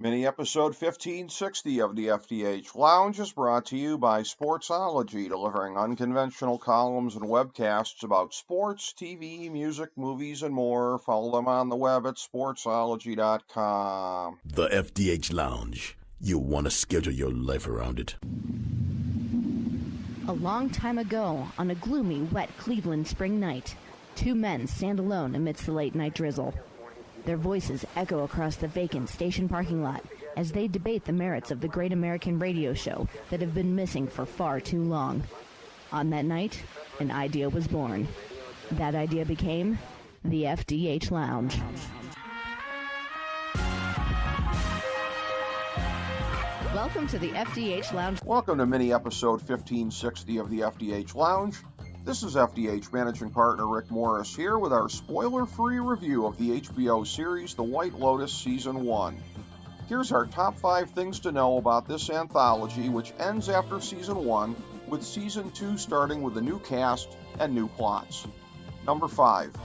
Mini episode 1560 of the FDH Lounge is brought to you by Sportsology, delivering unconventional columns and webcasts about sports, TV, music, movies, and more. Follow them on the web at sportsology.com. The FDH Lounge. You want to schedule your life around it. A long time ago, on a gloomy, wet Cleveland spring night, two men stand alone amidst the late-night drizzle. Their voices echo across the vacant station parking lot as they debate the merits of the great American radio show that have been missing for far too long. On that night, an idea was born. That idea became the FDH Lounge. Welcome to the FDH Lounge. Welcome to mini episode 1560 of the FDH Lounge. This is FDH Managing Partner Rick Morris here with our spoiler-free review of the HBO series The White Lotus Season 1. Here's our top 5 things to know about this anthology, which ends after Season 1, with Season 2 starting with a new cast and new plots. Number 5.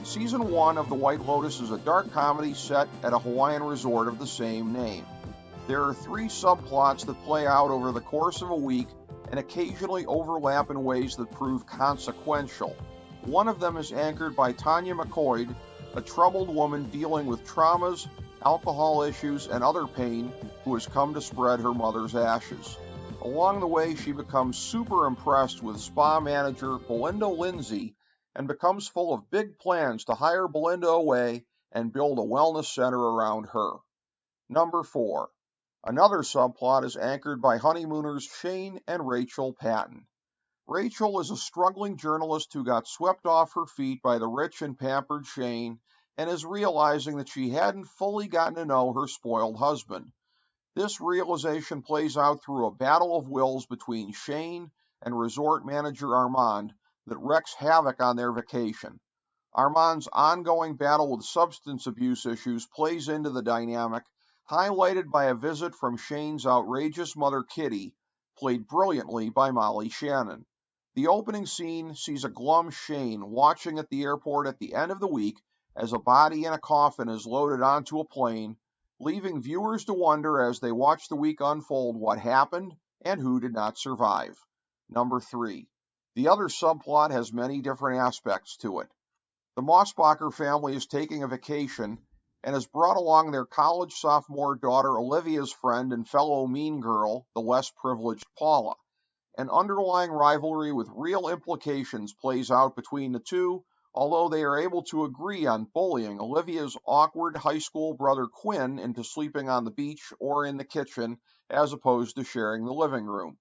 Season 1 of The White Lotus is a dark comedy set at a Hawaiian resort of the same name. There are 3 subplots that play out over the course of a week and occasionally overlap in ways that prove consequential. One of them is anchored by Tanya McCoy, a troubled woman dealing with traumas, alcohol issues, and other pain who has come to spread her mother's ashes. Along the way, she becomes super impressed with spa manager Belinda Lindsay and becomes full of big plans to hire Belinda away and build a wellness center around her. Number 4. Another subplot is anchored by honeymooners Shane and Rachel Patton. Rachel is a struggling journalist who got swept off her feet by the rich and pampered Shane and is realizing that she hadn't fully gotten to know her spoiled husband. This realization plays out through a battle of wills between Shane and resort manager Armand that wreaks havoc on their vacation. Armand's ongoing battle with substance abuse issues plays into the dynamic, highlighted by a visit from Shane's outrageous mother Kitty, played brilliantly by Molly Shannon. The opening scene sees a glum Shane watching at the airport at the end of the week as a body in a coffin is loaded onto a plane, leaving viewers to wonder as they watch the week unfold what happened and who did not survive. Number 3. The other subplot has many different aspects to it. The Mossbacher family is taking a vacation and has brought along their college sophomore daughter Olivia's friend and fellow mean girl, the less privileged Paula. An underlying rivalry with real implications plays out between the two, although they are able to agree on bullying Olivia's awkward high school brother Quinn into sleeping on the beach or in the kitchen, as opposed to sharing the living room.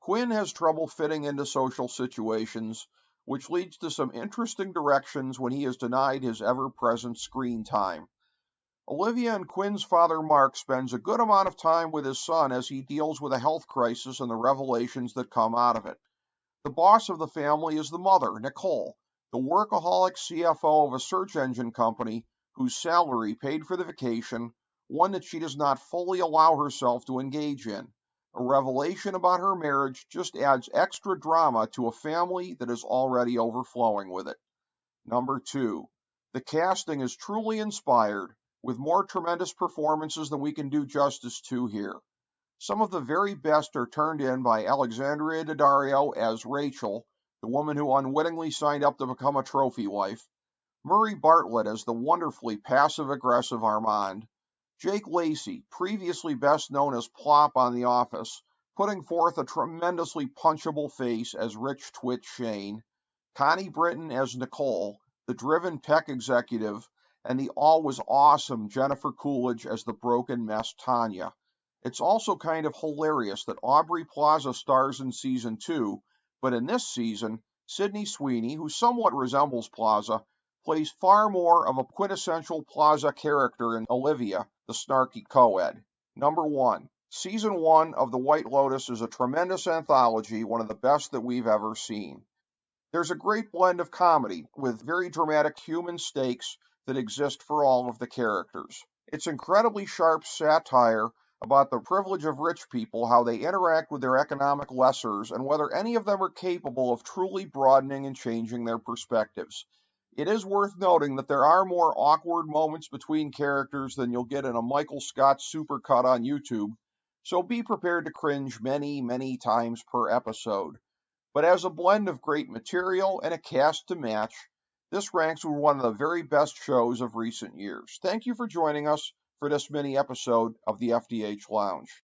Quinn has trouble fitting into social situations, which leads to some interesting directions when he is denied his ever-present screen time. Olivia and Quinn's father Mark spends a good amount of time with his son as he deals with a health crisis and the revelations that come out of it. The boss of the family is the mother, Nicole, the workaholic CFO of a search engine company whose salary paid for the vacation, one that she does not fully allow herself to engage in. A revelation about her marriage just adds extra drama to a family that is already overflowing with it. Number 2. The casting is truly inspired, with more tremendous performances than we can do justice to here. Some of the very best are turned in by Alexandria Daddario as Rachel, the woman who unwittingly signed up to become a trophy wife, Murray Bartlett as the wonderfully passive-aggressive Armand, Jake Lacey, previously best known as Plop on The Office, putting forth a tremendously punchable face as Rich Twit Shane, Connie Britton as Nicole, the driven tech executive, and the always awesome Jennifer Coolidge as the broken mess Tanya. It's also kind of hilarious that Aubrey Plaza stars in Season 2, but in this season, Sydney Sweeney, who somewhat resembles Plaza, plays far more of a quintessential Plaza character in Olivia, the snarky co-ed. Number 1. Season 1 of The White Lotus is a tremendous anthology, one of the best that we've ever seen. There's a great blend of comedy, with very dramatic human stakes that exist for all of the characters. It's incredibly sharp satire about the privilege of rich people, how they interact with their economic lessers, and whether any of them are capable of truly broadening and changing their perspectives. It is worth noting that there are more awkward moments between characters than you'll get in a Michael Scott supercut on YouTube, so be prepared to cringe many, many times per episode. But as a blend of great material and a cast to match, this ranks with one of the very best shows of recent years. Thank you for joining us for this mini episode of the FDH Lounge.